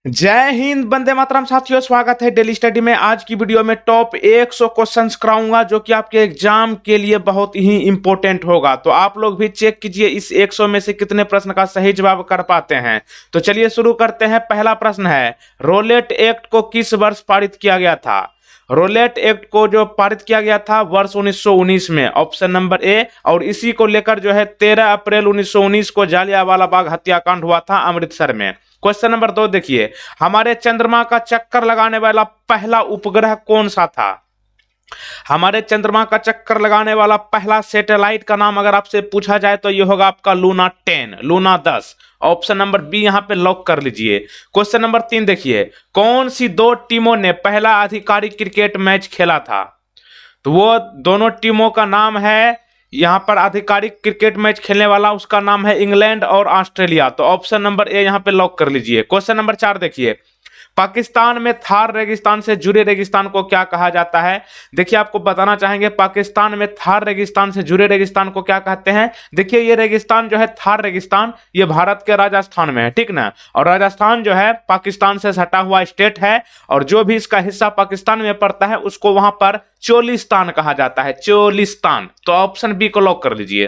जय हिंद, वंदे मातरम। साथियों, स्वागत है डेली स्टडी में। आज की वीडियो में टॉप 100 क्वेश्चंस कराऊंगा जो कि आपके एग्जाम के लिए बहुत ही इंपॉर्टेंट होगा। तो आप लोग भी चेक कीजिए इस 100 में से कितने प्रश्न का सही जवाब कर पाते हैं। तो चलिए शुरू करते हैं। पहला प्रश्न है, रोलेट एक्ट को किस वर्ष पारित किया गया था? रोलेट एक्ट को जो पारित किया गया था वर्ष 1919 में, ऑप्शन नंबर ए। और इसी को लेकर जो है 13 अप्रैल 1919 को जालियांवाला बाग हत्याकांड हुआ था अमृतसर में। क्वेश्चन नंबर 2 देखिए, हमारे चंद्रमा का चक्कर लगाने वाला पहला उपग्रह कौन सा था? हमारे चंद्रमा का चक्कर लगाने वाला पहला सैटेलाइट का नाम अगर आपसे पूछा जाए तो यह होगा आपका Luna 10, Luna 10। Option number B यहां पे लॉक कर लीजिए। क्वेश्चन नंबर 3 देखिए, कौन सी दो टीमों ने पहला आधिकारिक क्रिकेट मैच खेला था? तो वो दोनों टीमों का नाम है, यहां पर आधिकारिक क्रिकेट मैच खेलने वाला उसका नाम है इंग्लैंड और ऑस्ट्रेलिया। तो ऑप्शन नंबर ए यहां पे लॉक कर लीजिए। क्वेश्चन नंबर 4 देखिए, पाकिस्तान में थार रेगिस्तान से जुड़े रेगिस्तान को क्या कहा जाता है? देखिए, आपको बताना चाहेंगे पाकिस्तान में थार रेगिस्तान से जुड़े रेगिस्तान को क्या कहते हैं। देखिए, ये रेगिस्तान जो है थार रेगिस्तान, ये भारत के राजस्थान में है, ठीक ना। और राजस्थान जो है पाकिस्तान से सटा हुआ स्टेट है, और जो भी इसका हिस्सा पाकिस्तान में पड़ता है उसको वहां पर चोलिस्तान कहा जाता है, चोलिस्तान। तो ऑप्शन बी को लॉक कर लीजिए।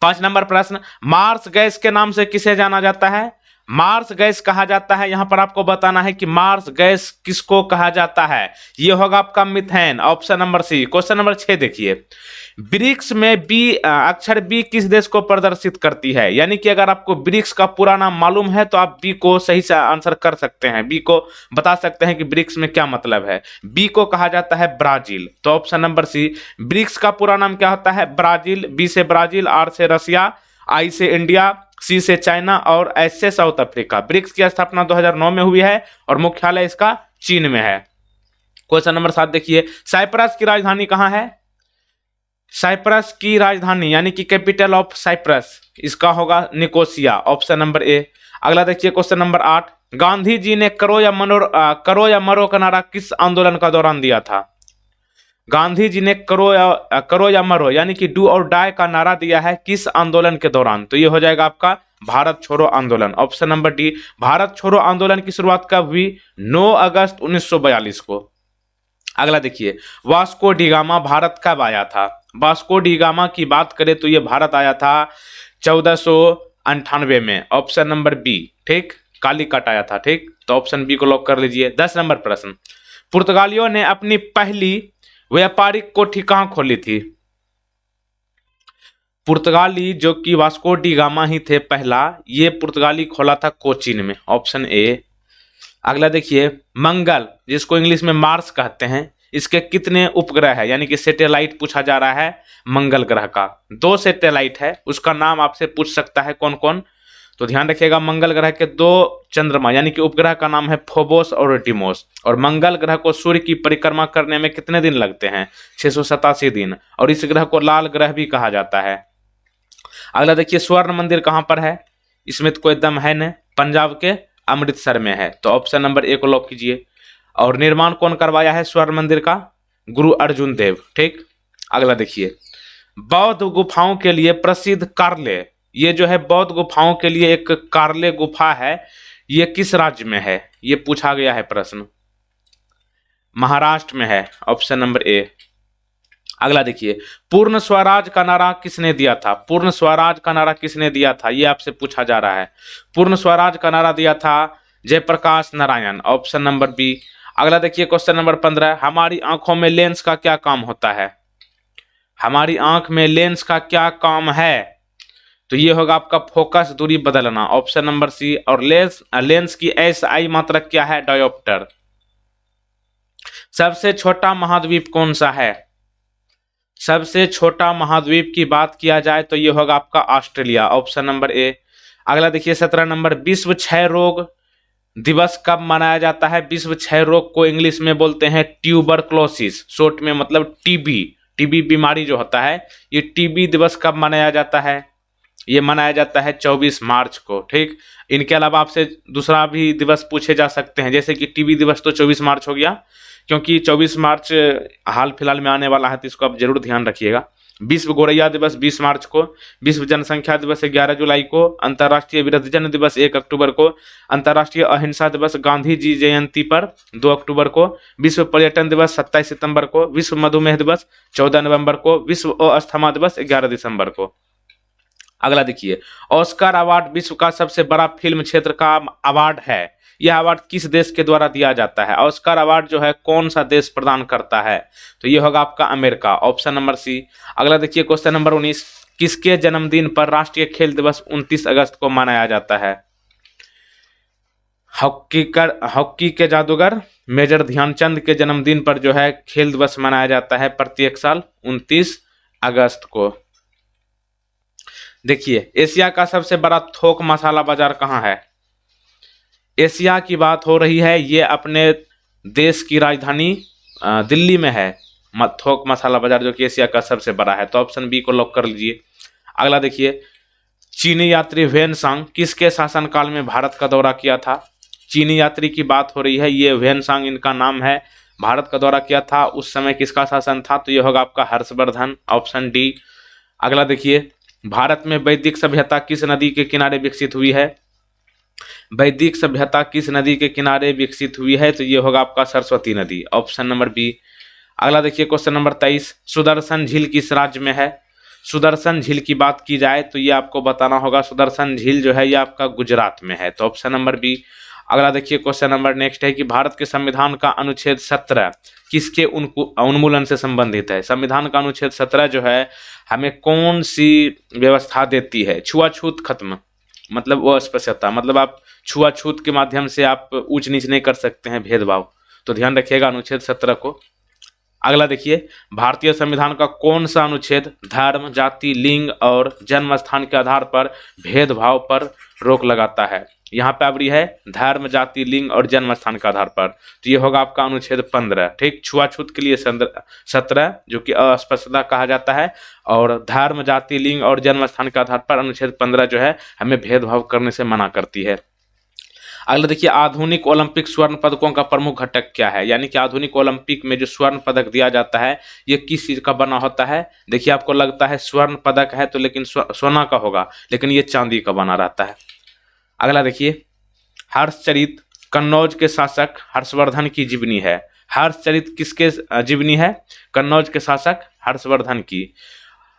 5 नंबर प्रश्न, मार्स गैस के नाम से किसे जाना जाता है? मार्स गैस कहा जाता है, यहां पर आपको बताना है कि मार्स गैस किसको कहा जाता है। यह होगा आपका methane, option number C. Question number 6 देखिए, ब्रिक्स में बी अक्षर बी किस देश को प्रदर्शित करती है? यानी कि अगर आपको ब्रिक्स का पूरा नाम मालूम है तो आप बी को सही से आंसर कर सकते हैं, बी को बता सकते हैं कि ब्रिक्स में क्या मतलब है। बी को कहा जाता है ब्राजील। तो ऑप्शन नंबर सी, ब्रिक्स का पूरा नाम क्या होता है? ब्राजील। बी से ब्राजील, आर से रसिया, आई से इंडिया, सी से चाइना और एस से साउथ अफ्रीका। ब्रिक्स की स्थापना 2009 में हुई है और मुख्यालय इसका चीन में है। क्वेश्चन नंबर 7 देखिए, साइप्रस की राजधानी कहां है? साइप्रस की राजधानी यानी कि कैपिटल ऑफ साइप्रस, इसका होगा निकोसिया, ऑप्शन नंबर ए। अगला देखिए क्वेश्चन नंबर 8, गांधी जी ने करो या मरो का नारा किस आंदोलन का दौरान दिया था? गांधी जी ने करो या मरो यानी कि डू और डाई का नारा दिया है किस आंदोलन के दौरान? तो ये हो जाएगा आपका भारत छोड़ो आंदोलन, ऑप्शन नंबर डी। भारत छोड़ो आंदोलन की शुरुआत कब हुई? 9 अगस्त 1942 को। अगला देखिए, वास्को डी गामा भारत कब आया था? वास्को डी गामा की बात करें तो ये भारत आया था 1498 में, ऑप्शन नंबर बी, ठीक। कालीकट आया था, ठीक। तो ऑप्शन बी को लॉक कर लीजिए। 10 नंबर प्रश्न, पुर्तगालियों ने अपनी पहली व्यापारिक कोठी कहां खोली थी? पुर्तगाली जो कि वास्को डी गामा ही थे पहला, ये पुर्तगाली खोला था कोचीन में, ऑप्शन ए। अगला देखिए, मंगल जिसको इंग्लिश में मार्स कहते हैं, इसके कितने उपग्रह है यानी कि सैटेलाइट पूछा जा रहा है मंगल ग्रह का। 2 सैटेलाइट है, उसका नाम आपसे पूछ सकता है कौन कौन। तो ध्यान रखिएगा, मंगल ग्रह के 2 चंद्रमा यानी कि उपग्रह का नाम है फोबोस और डिमोस। और मंगल ग्रह को सूर्य की परिक्रमा करने में कितने दिन लगते हैं? 687 दिन। और इस ग्रह को लाल ग्रह भी कहा जाता है। अगला देखिए, स्वर्ण मंदिर कहां पर है? इसमें तो कोई दम है नहीं, पंजाब के अमृतसर में है। तो ऑप्शन नंबर ए को लॉक कीजिए। और निर्माण कौन करवाया है स्वर्ण मंदिर का? गुरु अर्जुन देव, ठीक। अगला देखिए, बौद्ध गुफाओं के लिए प्रसिद्ध कार्ले, ये जो है बौद्ध गुफाओं के लिए एक कार्ले गुफा है, ये किस राज्य में है? ये पूछा गया है प्रश्न। महाराष्ट्र में है, ऑप्शन नंबर ए। अगला देखिए, पूर्ण स्वराज का नारा किसने दिया था? पूर्ण स्वराज का नारा किसने दिया था, ये आपसे पूछा जा रहा है। पूर्ण स्वराज का नारा दिया था Jayaprakash Narayan, option number B. अगला देखिए क्वेश्चन नंबर 15, हमारी आंखों में लेंस का क्या काम होता है? हमारी आंख में लेंस का क्या काम है? तो ये होगा आपका फोकस दूरी बदलना, ऑप्शन नंबर सी। और लेंस की एसआई मात्रक क्या है? डायोप्टर। सबसे छोटा महाद्वीप कौन सा है? सबसे छोटा महाद्वीप की बात किया जाए तो ये होगा आपका ऑस्ट्रेलिया, ऑप्शन नंबर ए। अगला देखिए 17 नंबर, विश्व क्षय रोग दिवस कब मनाया जाता है? विश्व क्षय रोग को इंग्लिश में बोलते हैं ट्यूबरक्लोसिस, शॉर्ट में मतलब टीबी। टीबी बीमारी जो होता है, ये टीबी दिवस कब मनाया जाता है? ये मनाया जाता है 24 मार्च को, ठीक। इनके अलावा आपसे दूसरा भी दिवस पूछे जा सकते हैं, जैसे कि टीबी दिवस तो 24 मार्च हो गया, क्योंकि 24 मार्च हाल फिलहाल में आने वाला है, तो इसको आप जरूर ध्यान रखिएगा। विश्व गोरैया दिवस 20 मार्च को, विश्व जनसंख्या दिवस 11 जुलाई को, अंतर्राष्ट्रीय वृद्धजन दिवस 1 अक्टूबर को, अंतर्राष्ट्रीय अहिंसा दिवस गांधी जी जयंती पर 2 अक्टूबर को, विश्व पर्यटन दिवस 27 सितंबर को, विश्व मधुमेह दिवस 14 नवंबर को, विश्व अस्थमा दिवस 11 दिसंबर को। अगला देखिए, ऑस्कर अवार्ड विश्व का सबसे बड़ा फिल्म क्षेत्र का अवार्ड है। यह अवार्ड किस देश के द्वारा दिया जाता है? ऑस्कर अवार्ड जो है कौन सा देश प्रदान करता है? तो ये होगा आपका अमेरिका, ऑप्शन नंबर सी। अगला देखिए क्वेश्चन नंबर 19, किसके जन्मदिन पर राष्ट्रीय खेल दिवस 29 अगस्त को मनाया जाता है? हॉकी के जादूगर मेजर ध्यानचंद के जन्मदिन पर जो है खेल दिवस मनाया जाता है प्रत्येक साल 29 अगस्त को। देखिए, एशिया का सबसे बड़ा थोक मसाला बाजार कहाँ है? एशिया की बात हो रही है, ये अपने देश की राजधानी दिल्ली में है थोक मसाला बाजार, जो कि एशिया का सबसे बड़ा है। तो ऑप्शन बी को लॉक कर लीजिए। अगला देखिए, चीनी यात्री ह्वेनसांग किसके शासनकाल में भारत का दौरा किया था? चीनी यात्री की बात हो रही है, ये ह्वेनसांग इनका नाम है, भारत का दौरा किया था। उस समय किसका शासन था? तो ये होगा आपका हर्षवर्धन, ऑप्शन डी। अगला देखिए, भारत में वैदिक सभ्यता किस नदी के किनारे विकसित हुई है? वैदिक सभ्यता किस नदी के किनारे विकसित हुई है? तो ये होगा आपका सरस्वती नदी, ऑप्शन नंबर बी। अगला देखिए क्वेश्चन नंबर 23, सुदर्शन झील किस राज्य में है? सुदर्शन झील की बात की जाए तो ये आपको बताना होगा, सुदर्शन झील जो है ये आपका गुजरात में है, तो ऑप्शन नंबर बी। अगला देखिए क्वेश्चन नंबर नेक्स्ट है कि भारत के संविधान का अनुच्छेद 17 किसके उन्मूलन से संबंधित है? संविधान का अनुच्छेद 17 जो है हमें कौन सी व्यवस्था देती है? छुआछूत खत्म, मतलब वो अस्पृश्यता, मतलब आप छुआछूत के माध्यम से आप ऊंच नीच नहीं कर सकते हैं, भेदभाव। तो ध्यान रखिएगा अनुच्छेद 17 को। अगला देखिए, भारतीय संविधान का कौन सा अनुच्छेद धर्म, जाति, लिंग और जन्म स्थान के आधार पर भेदभाव पर रोक लगाता है? यहाँ पे अब रही है धर्म, जाति, लिंग और जन्म स्थान के आधार पर, तो ये होगा आपका अनुच्छेद 15। ठीक, छुआछूत के लिए 17 जो कि अस्पृश्यता कहा जाता है, और धर्म, जाति, लिंग और जन्म स्थान के आधार पर अनुच्छेद 15 जो है हमें भेदभाव करने से मना करती है। अगला देखिए, आधुनिक ओलंपिक स्वर्ण पदकों का प्रमुख घटक क्या है? यानी कि आधुनिक ओलंपिक में जो स्वर्ण पदक दिया जाता है ये किस चीज का बना होता है? देखिए, आपको लगता है स्वर्ण पदक है तो लेकिन सोना का होगा, लेकिन ये चांदी का बना रहता है। अगला देखिए, हर्षचरित कन्नौज के शासक हर्षवर्धन की जीवनी है। हर्षचरित किसके जीवनी है? कन्नौज के शासक हर्षवर्धन की।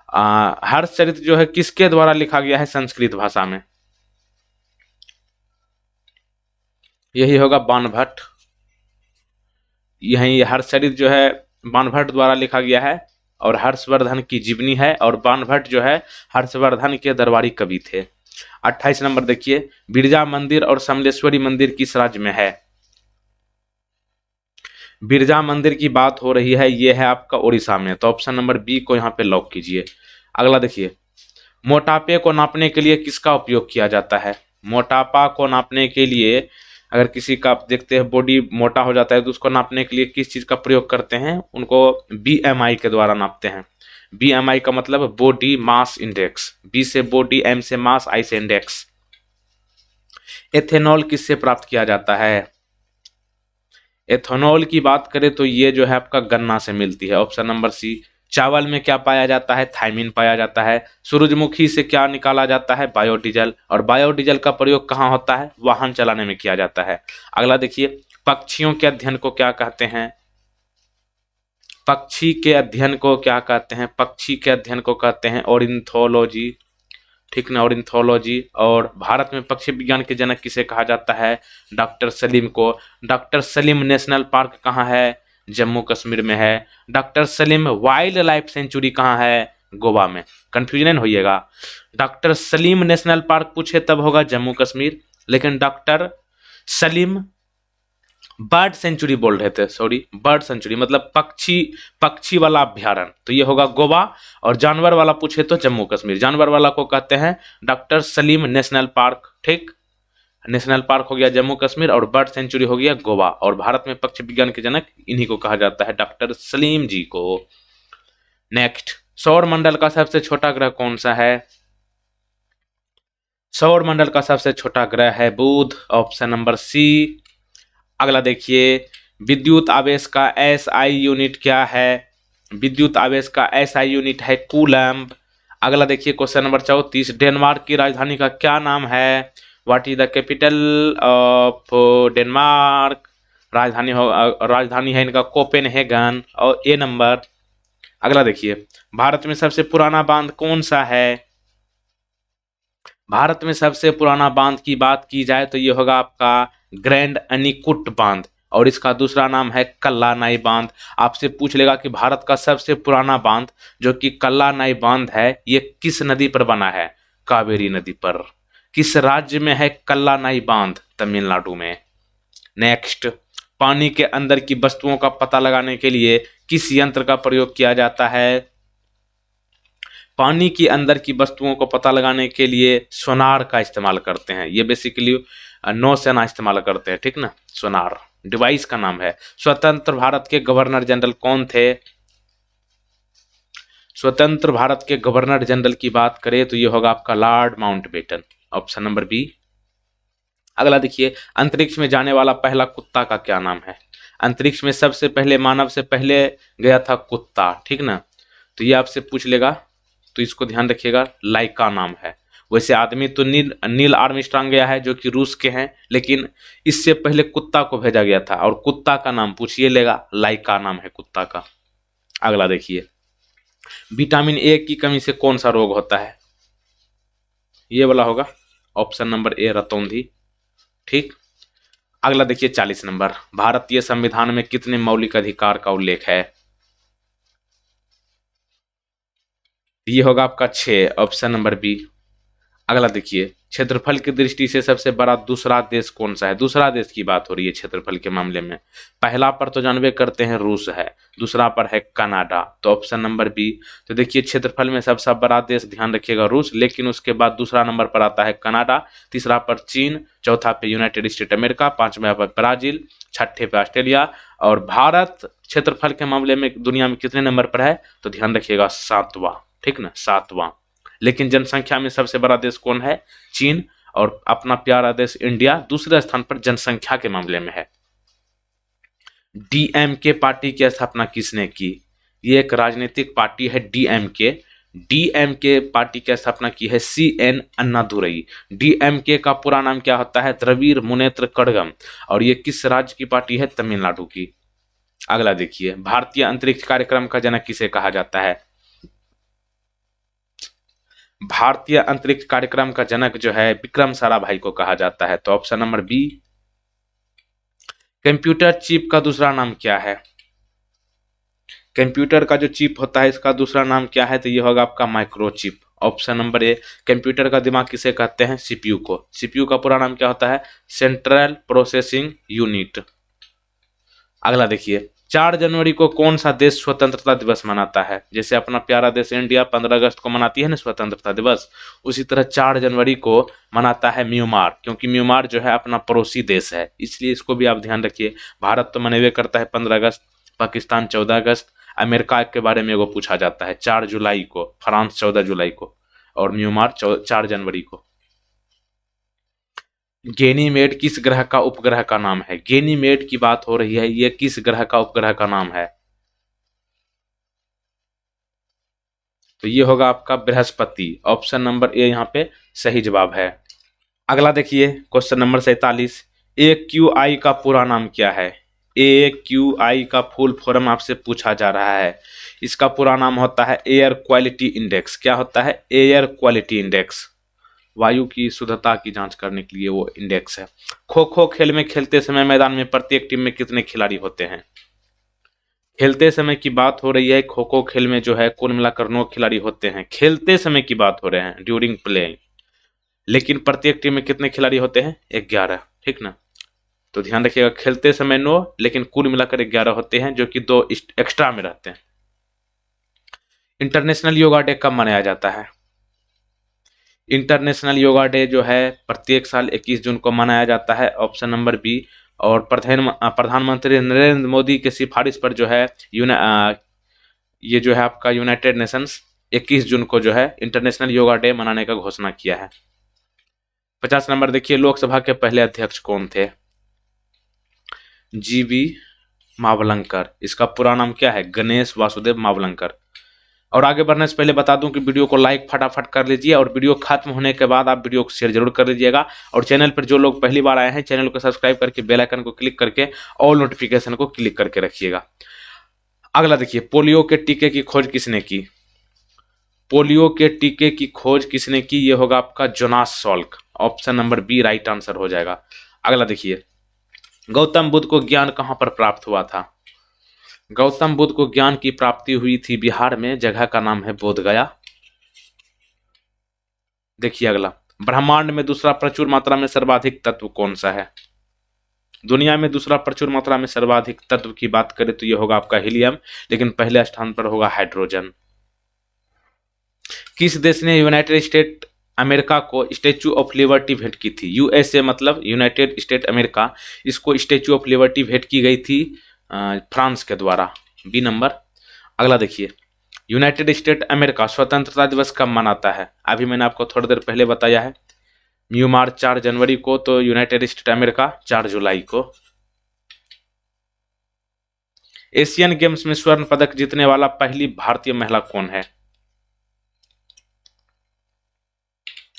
हर्षचरित जो है किसके द्वारा लिखा गया है संस्कृत भाषा में? यही होगा बाणभट्ट। यही हर्षचरित जो है बाणभट्ट द्वारा लिखा गया है और हर्षवर्धन की जीवनी है, और बाणभट्ट जो है हर्षवर्धन के दरबारी कवि थे। 28 नंबर देखिए, बिरजा मंदिर और समलेश्वरी मंदिर किस राज्य में है? बिरजा मंदिर की बात हो रही है, ये है आपका उड़ीसा में, तो ऑप्शन नंबर बी को यहाँ पे लॉक कीजिए। अगला देखिए, मोटापे को नापने के लिए किसका उपयोग किया जाता है? मोटापा को नापने के लिए अगर किसी का आप देखते हैं बॉडी मोटा हो जाता है तो उसको नापने के लिए किस चीज का प्रयोग करते हैं? उनको BMI के द्वारा नापते हैं। BMI का मतलब बॉडी मास इंडेक्स, B से बॉडी, M से मास, I से इंडेक्स। एथेनॉल किससे प्राप्त किया जाता है? एथेनॉल की बात करें तो ये जो है आपका गन्ना से मिलती है, ऑप्शन नंबर सी। चावल में क्या पाया जाता है? थायमिन पाया जाता है। सूरजमुखी से क्या निकाला जाता है? बायोडीजल। और बायोडीजल का प्रयोग कहाँ होता है? वाहन चलाने में किया जाता है। अगला देखिए, पक्षियों के अध्ययन को क्या कहते हैं? पक्षी के अध्ययन को क्या कहते हैं? पक्षी के अध्ययन को कहते हैं ऑर्निथोलॉजी, ठीक ना, ऑर्निथोलॉजी। और भारत में पक्षी विज्ञान के जनक किसे कहा जाता है? डॉक्टर सलीम को। डॉक्टर सलीम नेशनल पार्क कहाँ है? जम्मू कश्मीर में है। Doctor Salim wild life sanctuary कहाँ है? गोवा में। कंफ्यूजन नहीं होइएगा, डॉक्टर सलीम नेशनल पार्क पूछे तब होगा जम्मू कश्मीर, लेकिन डॉक्टर सलीम बर्ड सेंचुरी बोल रहे थे, सॉरी, बर्ड सेंचुरी मतलब पक्षी वाला अभ्यारण्य, तो ये होगा गोवा। और जानवर वाला पूछे तो जम्मू कश्मीर। जानवर वाला को कहते हैं डॉक्टर सलीम नेशनल पार्क, ठीक। नेशनल पार्क हो गया जम्मू कश्मीर और बर्ड सेंचुरी हो गया गोवा। और भारत में पक्षी विज्ञान के जनक इन्हीं को कहा जाता है, डॉक्टर सलीम जी को। नेक्स्ट, सौर मंडल का सबसे छोटा ग्रह कौन सा है? सौर मंडल का सबसे छोटा ग्रह है बुध, ऑप्शन नंबर सी। अगला देखिए, विद्युत आवेश का SI यूनिट क्या है? विद्युत आवेश का एसआई यूनिट है कूलम्ब। अगला देखिए क्वेश्चन नंबर 34, डेनमार्क की राजधानी का क्या नाम है? What is the capital of Denmark? राजधानी है इनका कोपेनहेगन। और ए नंबर। अगला देखिए, भारत में सबसे पुराना बांध कौन सा है? भारत में सबसे पुराना बांध की बात की जाए तो ये होगा आपका ग्रैंड अनीकुट बांध, और इसका दूसरा नाम है कल्लानाई बांध। आपसे पूछ लेगा कि भारत का सबसे पुराना बांध जो कि कल्लानाई बांध है, ये किस नदी पर बना है? कावेरी नदी पर। किस राज्य में है कल्लानाई बांध? तमिलनाडु में। नेक्स्ट, पानी के अंदर की वस्तुओं का पता लगाने के लिए किस यंत्र का प्रयोग किया जाता है? पानी के अंदर की वस्तुओं को पता लगाने के लिए सोनार का इस्तेमाल करते हैं। ये बेसिकली नौसेना इस्तेमाल करते हैं, ठीक ना। सोनार डिवाइस का नाम है। स्वतंत्र भारत के गवर्नर जनरल कौन थे? स्वतंत्र भारत के गवर्नर जनरल की बात करें तो ये होगा आपका Lord Mountbatten. Option number B. अगला देखिए, अंतरिक्ष में जाने वाला पहला कुत्ता का क्या नाम है? अंतरिक्ष में सबसे पहले, मानव से पहले गया था कुत्ता, ठीक ना। तो ये आपसे पूछ लेगा, तो इसको ध्यान रखिएगा, लाइका नाम है। वैसे आदमी तो नील आर्मस्ट्रांग गया है जो कि रूस के हैं, लेकिन इससे पहले कुत्ता को भेजा गया था, और कुत्ता का नाम पूछिए लेगा, लाइका नाम है कुत्ता का। अगला देखिए, विटामिन ए की कमी से कौन सा रोग होता है? ये वाला होगा ऑप्शन नंबर ए, रतौंधी, ठीक। अगला देखिए 40 नंबर, भारतीय संविधान में कितने मौलिक अधिकार का उल्लेख है? ये होगा आपका 6, ऑप्शन नंबर बी। अगला देखिए, क्षेत्रफल की दृष्टि से सबसे बड़ा दूसरा देश कौन सा है? दूसरा देश की बात हो रही है क्षेत्रफल के मामले में। पहला पर तो जानबे करते हैं रूस है, दूसरा पर है कनाडा, तो ऑप्शन नंबर बी। तो देखिए क्षेत्रफल में सबसे बड़ा देश, ध्यान रखिएगा, रूस, लेकिन उसके बाद दूसरा नंबर पर आता है कनाडा, तीसरा पर चीन, चौथा पे यूनाइटेड स्टेट अमेरिका, पांचवा पर ब्राजील, छठे पे ऑस्ट्रेलिया, और भारत क्षेत्रफल के मामले में दुनिया में कितने नंबर पर है? तो ध्यान रखिएगा 7वां, ठीक ना, 7वां। लेकिन जनसंख्या में सबसे बड़ा देश कौन है? चीन, और अपना प्यारा देश इंडिया दूसरे स्थान पर जनसंख्या के मामले में है। डीएमके पार्टी की स्थापना किसने की? ये एक राजनीतिक पार्टी है डीएमके। डीएमके पार्टी की स्थापना की है सीएन अन्नादुरई। डीएमके का पूरा नाम क्या होता है? द्रविड़ मुनेत्र कड़गम, और ये किस राज्य की पार्टी है? तमिलनाडु की। अगला देखिए, भारतीय अंतरिक्ष कार्यक्रम का जनक किसे कहा जाता है? भारतीय अंतरिक्ष कार्यक्रम का जनक जो है विक्रम साराभाई को कहा जाता है, तो option number B. Computer chip का दूसरा नाम क्या है? कंप्यूटर का जो चिप होता है इसका दूसरा नाम क्या है? तो ये होगा आपका microchip. Option number A. Computer का दिमाग किसे कहते हैं? सीपीयू को। सीपीयू का पूरा नाम क्या होता है? Central processing unit. अगला देखिए, 4 जनवरी को कौन सा देश स्वतंत्रता दिवस मनाता है? जैसे अपना प्यारा देश इंडिया 15 अगस्त को मनाती है ना स्वतंत्रता दिवस, उसी तरह 4 जनवरी को मनाता है म्यांमार, क्योंकि म्यांमार जो है अपना पड़ोसी देश है, इसलिए इसको भी आप ध्यान रखिए। भारत तो मनावे करता है 15 अगस्त, पाकिस्तान 14 अगस्त, अमेरिका के बारे में एगो पूछा जाता है 4 जुलाई को, फ्रांस 14 जुलाई को, और म्यांमार 4 जनवरी को। गेनीमेड किस ग्रह का उपग्रह का नाम है? गेनीमेड की बात हो रही है, यह किस ग्रह का उपग्रह का नाम है? तो ये होगा आपका बृहस्पति। ऑप्शन नंबर ए यहाँ पे सही जवाब है। अगला देखिए क्वेश्चन नंबर 47, AQI का पूरा नाम क्या है? AQI का फुल फॉर्म आपसे पूछा जा रहा है। इसका पूरा नाम होता है एयर क्वालिटी इंडेक्स। क्या होता है? Air quality index. वायु की शुद्धता की जांच करने के लिए वो इंडेक्स है। खो खो खेल में खेलते समय मैदान में प्रत्येक टीम में कितने खिलाड़ी होते हैं? खेलते समय की बात हो रही है, खो खो खेल में जो है कुल मिलाकर 9 खिलाड़ी होते हैं। खेलते समय की बात हो रहे हैं, ड्यूरिंग प्ले। लेकिन प्रत्येक टीम में कितने खिलाड़ी होते हैं? 11, ठीक ना। तो ध्यान रखिएगा, खेलते समय 9, लेकिन कुल मिलाकर 11 होते हैं, जो कि 2 एक्स्ट्रा में रहते हैं। इंटरनेशनल योगा डे कब मनाया जाता है? इंटरनेशनल योगा डे जो है प्रत्येक साल 21 जून को मनाया जाता है। Option number B. और प्रधानमंत्री नरेंद्र मोदी के सिफारिश पर जो है ये जो है आपका यूनाइटेड नेशंस 21 जून को जो है इंटरनेशनल योगा डे मनाने का घोषणा किया है। 50 नंबर देखिए, लोकसभा के पहले अध्यक्ष कौन थे? जीवी मावलंकर। इसका पूरा नाम क्या है? गणेश वासुदेव मावलंकर। और आगे बढ़ने से पहले बता दूं कि वीडियो को लाइक फटाफट कर लीजिए और वीडियो खत्म होने के बाद आप वीडियो को शेयर जरूर कर लीजिएगा। और चैनल पर जो लोग पहली बार आए हैं चैनल को सब्सक्राइब करके बेल आइकन को क्लिक करके ऑल नोटिफिकेशन को क्लिक करके रखिएगा। अगला देखिए, पोलियो के टीके की खोज किसने की? पोलियो के टीके की खोज किसने की? ये होगा आपका Jonas Salk. Option number B right answer हो जाएगा। अगला देखिए, गौतम बुद्ध को ज्ञान कहां पर प्राप्त हुआ था? गौतम बुद्ध को ज्ञान की प्राप्ति हुई थी बिहार में, जगह का नाम है बोधगया। देखिए अगला, ब्रह्मांड में दूसरा प्रचुर मात्रा में सर्वाधिक तत्व कौन सा है? दुनिया में दूसरा प्रचुर मात्रा में सर्वाधिक तत्व की बात करें तो यह होगा आपका हीलियम, लेकिन पहले स्थान पर होगा हाइड्रोजन। किस देश ने यूनाइटेड स्टेट अमेरिका को स्टैचू ऑफ लिबर्टी भेंट की थी? यूएसए मतलब यूनाइटेड स्टेट अमेरिका, इसको स्टैचू ऑफ लिबर्टी भेंट की गई थी फ्रांस के द्वारा। B number. अगला देखिए, यूनाइटेड स्टेट अमेरिका स्वतंत्रता दिवस कब मनाता है? अभी मैंने आपको थोड़ी देर पहले बताया है, न्यू मार्च 4 जनवरी को, तो यूनाइटेड स्टेट अमेरिका 4 जुलाई को। एशियन गेम्स में स्वर्ण पदक जीतने वाला पहली भारतीय महिला कौन है?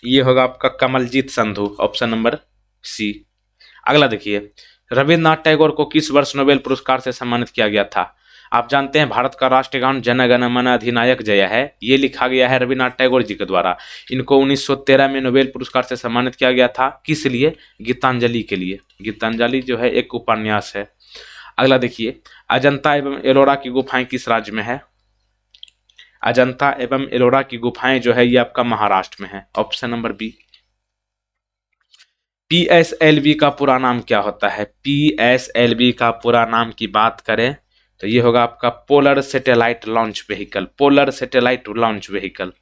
ये होगा आपका Kamaljeet Sandhu. Option number C. अगला देखिए, रविन्द्रनाथ टैगोर को किस वर्ष नोबेल पुरस्कार से सम्मानित किया गया था? आप जानते हैं भारत का राष्ट्रगान जन गण मन अधिनायक जय है, ये लिखा गया है रविन्द्रनाथ टैगोर जी के द्वारा। इनको 1913 में नोबेल पुरस्कार से सम्मानित किया गया था। किस लिए? गीतांजलि के लिए। गीतांजलि जो है एक उपन्यास है। अगला देखिए, अजंता एवं एलोरा की गुफाएं किस राज्य में है? अजंता एवं एलोरा की गुफाएं जो है ये आपका महाराष्ट्र में है। Option number B. पीएसएलवी का पूरा नाम क्या होता है? पीएसएलवी का पूरा नाम की बात करें तो ये होगा आपका polar satellite launch vehicle. Polar satellite launch vehicle.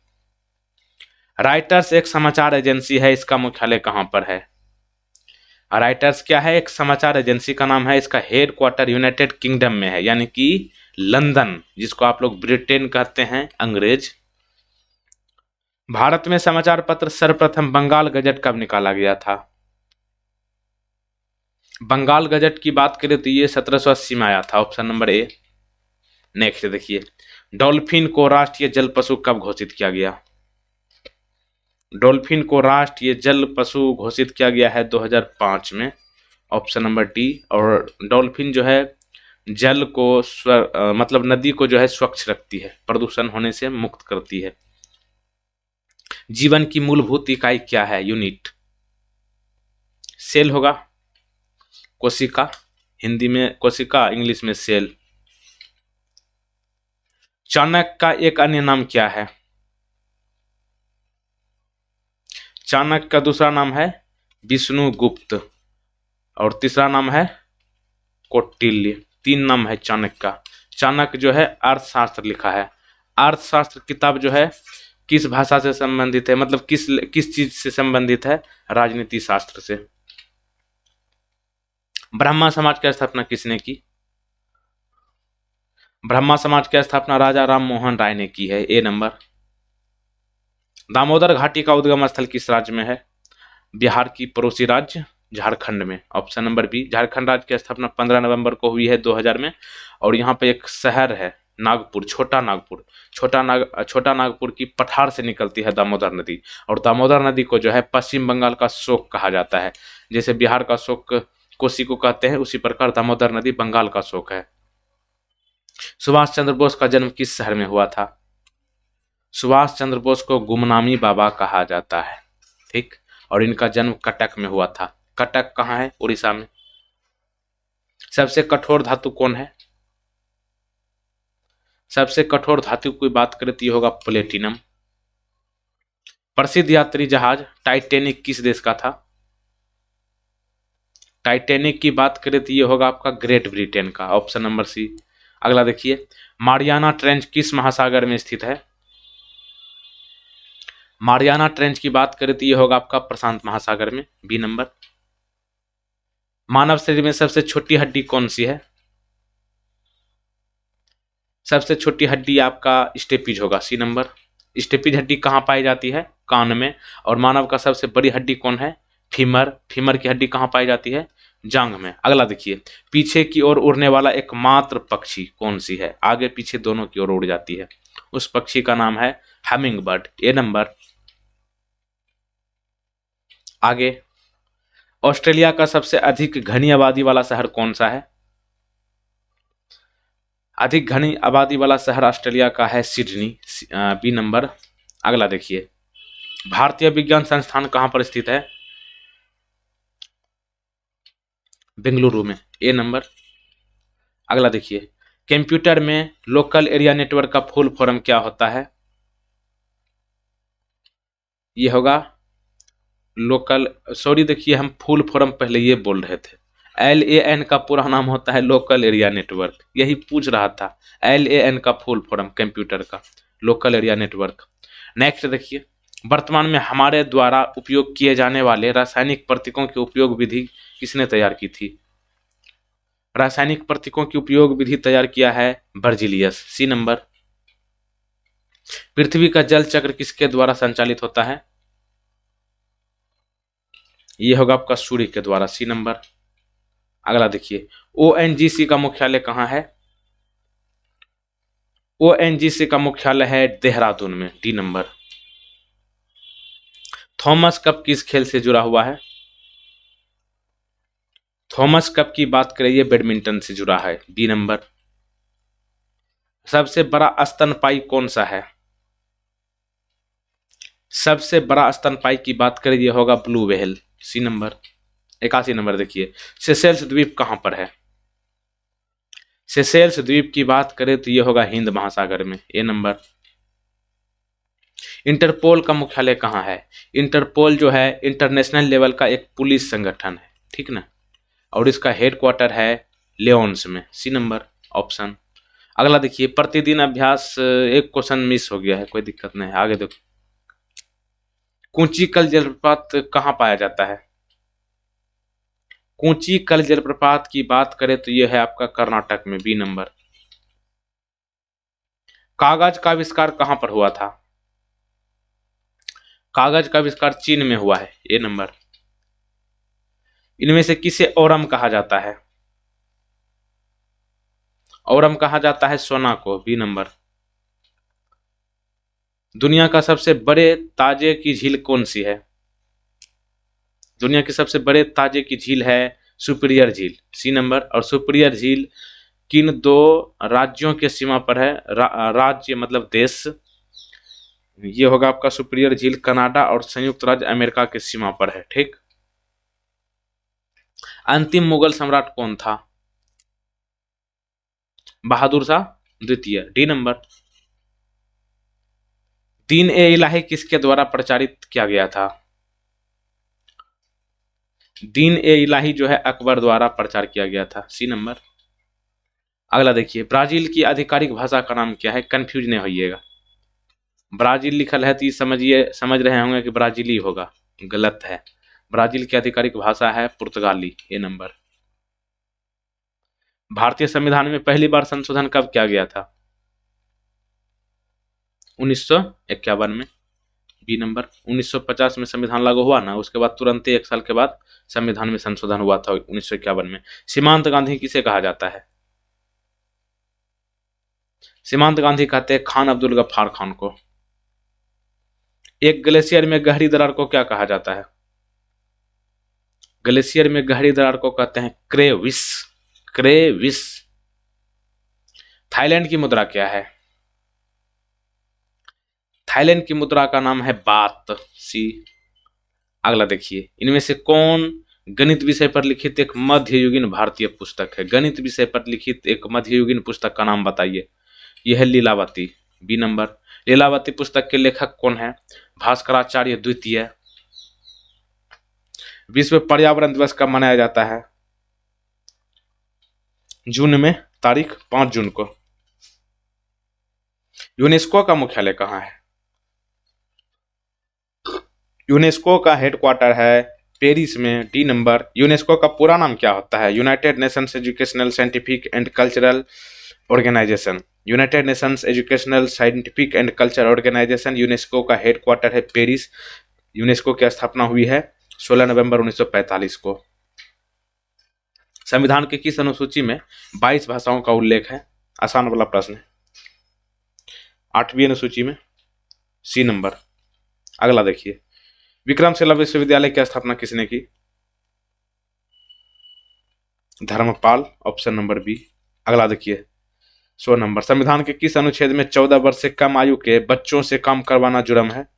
Writers एक समाचार एजेंसी है, इसका मुख्यालय कहां पर है? राइटर्स क्या है? एक समाचार एजेंसी का नाम है। इसका हेडक्वार्टर यूनाइटेड किंगडम में है, यानी कि लंदन, जिसको आप लोग ब्रिटेन कहते हैं अंग्रेज। भारत में समाचार पत्र सर्वप्रथम बंगाल गजट कब निकाला गया था? बंगाल गजट की बात करें तो ये 1780 में आया था। Option number A. नेक्स्ट देखिए, डॉल्फिन को राष्ट्रीय जल पशु कब घोषित किया गया? डॉल्फिन को राष्ट्रीय जल पशु घोषित किया गया है 2005 में। Option number D. और डॉल्फिन जो है जल को मतलब नदी को जो है स्वच्छ रखती है, प्रदूषण होने से मुक्त करती है। जीवन की मूलभूत इकाई क्या है? यूनिट। सेल होगा। कोशिका, हिंदी में कोशिका, इंग्लिश में सेल। चाणक्य का एक अन्य नाम क्या है? चाणक्य का दूसरा नाम है विष्णुगुप्त और तीसरा नाम है कौटिल्य। 3 नाम है चाणक्य का। चाणक्य जो है अर्थशास्त्र लिखा है। अर्थशास्त्र किताब जो है किस भाषा से संबंधित है, मतलब किस चीज से संबंधित है? राजनीति शास्त्र से। ब्रह्मा समाज की स्थापना किसने की? ब्रह्मा समाज की स्थापना राजा राम मोहन राय ने की है। ए नंबर। दामोदर घाटी का उद्गम स्थल किस राज्य में है? बिहार की पड़ोसी राज्य झारखंड में। Option number B. झारखंड राज्य की स्थापना 15 नवंबर को हुई है 2000 में। और यहाँ पे एक शहर है नागपुर, छोटा नागपुर। छोटा नागपुर की पठार से निकलती है दामोदर नदी। और दामोदर नदी को जो है पश्चिम बंगाल का शोक कहा जाता है। जैसे बिहार का शोक कोसी को कहते हैं, उसी प्रकार दामोदर नदी बंगाल का शोक है। सुभाष चंद्र बोस का जन्म किस शहर में हुआ था? सुभाष चंद्र बोस को गुमनामी बाबा कहा जाता है, ठीक। और इनका जन्म कटक में हुआ था। कटक कहाँ है? उड़ीसा में। सबसे कठोर धातु कौन है? सबसे कठोर धातु की बात करें तो ये होगा प्लेटिनम। प्रसिद्ध यात्री जहाज टाइटैनिक किस देश का था? टाइटैनिक की बात करें तो ये होगा आपका ग्रेट ब्रिटेन का। Option number C. अगला देखिए, मारियाना ट्रेंच किस महासागर में स्थित है? मारियाना ट्रेंच की बात करें तो ये होगा आपका प्रशांत महासागर में। B number. मानव शरीर में सबसे छोटी हड्डी कौन सी है? सबसे छोटी हड्डी आपका स्टेपिज होगा। सी नंबर। स्टेपिज हड्डी कहाँ पाई जाती है? कान में। और मानव का सबसे बड़ी हड्डी कौन है? फीमर। फीमर की हड्डी कहाँ पाई जाती है? जांग में। अगला देखिए, पीछे की ओर उड़ने वाला एकमात्र पक्षी कौन सी है? आगे पीछे दोनों की ओर उड़ जाती है, उस पक्षी का नाम है हमिंग बर्ड। ए नंबर। आगे, ऑस्ट्रेलिया का सबसे अधिक घनी आबादी वाला शहर कौन सा है? अधिक घनी आबादी वाला शहर ऑस्ट्रेलिया का है सिडनी। B number. अगला देखिए, भारतीय विज्ञान संस्थान कहां पर स्थित है? बेंगलुरु में। ए नंबर। अगला देखिए, कंप्यूटर में लोकल एरिया नेटवर्क का फुल फॉर्म क्या होता है? ये होगा लोकल, सॉरी देखिए हम फुल फॉर्म पहले ये बोल रहे थे, LAN का पूरा नाम होता है लोकल एरिया नेटवर्क, यही पूछ रहा था। LAN का फुल फॉर्म कंप्यूटर का लोकल एरिया नेटवर्क। नेक्स्ट देखिए, वर्तमान में हमारे द्वारा उपयोग किए जाने वाले रासायनिक प्रतीकों की उपयोग विधि किसने तैयार की थी? रासायनिक प्रतीकों की उपयोग विधि तैयार किया है बर्जिलियस। सी नंबर। पृथ्वी का जल चक्र किसके द्वारा संचालित होता है? ये होगा आपका सूर्य के द्वारा। C number. अगला देखिए, ONGC का मुख्यालय कहाँ है? ONGC का मुख्यालय है देहरादून में। D number. थॉमस कप किस खेल से जुड़ा हुआ है? थॉमस कप की बात करें, ये बैडमिंटन से जुड़ा है। B number. सबसे बड़ा स्तनपायी कौन सा है? सबसे बड़ा स्तनपायी की बात करें, ये होगा blue whale. C number. 81 number देखिए, सेशेल्स द्वीप कहां पर है? सेशेल्स द्वीप की बात करें तो ये होगा हिंद महासागर में। ए नंबर। इंटरपोल का मुख्यालय कहाँ है? इंटरपोल जो है इंटरनेशनल लेवल का एक पुलिस संगठन है, ठीक ना, और इसका हेडक्वार्टर है लियोन्स में। C number option. अगला देखिए, प्रतिदिन अभ्यास, एक क्वेश्चन मिस हो गया है, कोई दिक्कत नहीं है, आगे देखो। कूंची-कल जलप्रपात कहाँ पाया जाता है? कूंची-कल जलप्रपात की बात करें तो यह है आपका कर्नाटक में। B number. कागज का आविष्कार कहां पर हुआ था? कागज का आविष्कार चीन में हुआ है। ए नंबर। इनमें से किसे ओरम कहा जाता है? ओरम कहा जाता है सोना को। B number. दुनिया का सबसे बड़े ताजे की झील कौन सी है? दुनिया की सबसे बड़े ताजे की झील है सुपीरियर झील। सी नंबर। और सुपीरियर झील किन दो राज्यों के सीमा पर है? राज्य मतलब देश, ये होगा आपका सुपीरियर झील कनाडा और संयुक्त राज्य अमेरिका के सीमा पर है, ठीक। अंतिम मुगल सम्राट कौन था? बहादुर शाह द्वितीय। D number. दीन ए इलाही किसके द्वारा प्रचारित किया गया था? दीन ए इलाही जो है अकबर द्वारा प्रचार किया गया था। C number. अगला देखिए, ब्राजील की आधिकारिक भाषा का नाम क्या है? कंफ्यूज नहीं होइएगा, ब्राजील लिखल है तो ये समझिए, समझ रहे होंगे कि ब्राजीली होगा, गलत है। ब्राजील की आधिकारिक भाषा है पुर्तगाली। ए नंबर। भारतीय संविधान में पहली बार संशोधन कब किया गया था? 1951 में। B number. 1950 में संविधान लागू हुआ ना, उसके बाद तुरंत ही 1 साल के बाद संविधान में संशोधन हुआ था 1951 में। सीमांत गांधी किसे कहा जाता है? सीमांत गांधी कहते हैं खान अब्दुल गफ्फार खान को। एक ग्लेशियर में गहरी दरार को क्या कहा जाता है? ग्लेशियर में गहरी दरार को कहते हैं क्रेविस। क्रेविस। थाईलैंड की मुद्रा क्या है? थाईलैंड की मुद्रा का नाम है बात। सी। अगला देखिए, इनमें से कौन गणित विषय पर लिखित एक मध्ययुगीन भारतीय पुस्तक है? गणित विषय पर लिखित एक मध्ययुगीन पुस्तक का नाम बताइए। यह है लीलावती। B number. लीलावती पुस्तक के लेखक कौन है? भास्कराचार्य द्वितीय। विश्व पर्यावरण दिवस कब मनाया जाता है? जून में, तारीख 5 जून को। यूनेस्को का मुख्यालय कहाँ है? यूनेस्को का हेडक्वार्टर है पेरिस में। D number. यूनेस्को का पूरा नाम क्या होता है? United Nations Educational Scientific and Cultural Organization. United Nations Educational Scientific and Cultural Organization, UNESCO का हेडक्वार्टर है पेरिस। यूनेस्को की स्थापना हुई है 16 नवंबर 1945 को। संविधान के किस अनुसूची में 22 भाषाओं का उल्लेख है? आसान वाला प्रश्न है। 8वीं अनुसूची में, सी नंबर। अगला देखिए, विक्रमशिला विश्वविद्यालय की स्थापना किसने की? Dharmapal, option number B. अगला देखिए 100 नंबर, संविधान के किस अनुच्छेद में 14 वर्ष से कम आयु के बच्चों से काम करवाना जुर्म है?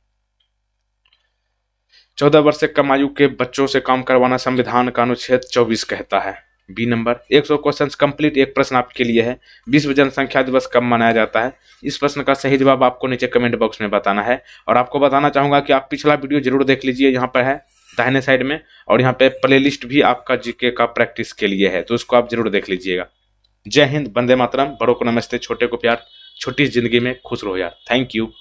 14 वर्ष से कम आयु के बच्चों से काम करवाना संविधान का अनुच्छेद 24 कहता है। B number. 100 questions complete. एक प्रश्न आपके लिए है, विश्व जनसंख्या दिवस कब मनाया जाता है? इस प्रश्न का सही जवाब आपको नीचे कमेंट बॉक्स में बताना है। और आपको बताना चाहूंगा कि आप पिछला वीडियो जरूर देख लीजिए, यहाँ पर है दाहिने साइड में, और यहाँ पे प्लेलिस्ट भी आपका जीके का प्रैक्टिस के लिए है, तो उसको आप जरूर देख लीजिएगा। जय हिंद, वंदे मातरम, बड़ों को नमस्ते, छोटे को प्यार, छोटी जिंदगी में खुश रहो यार। Thank you.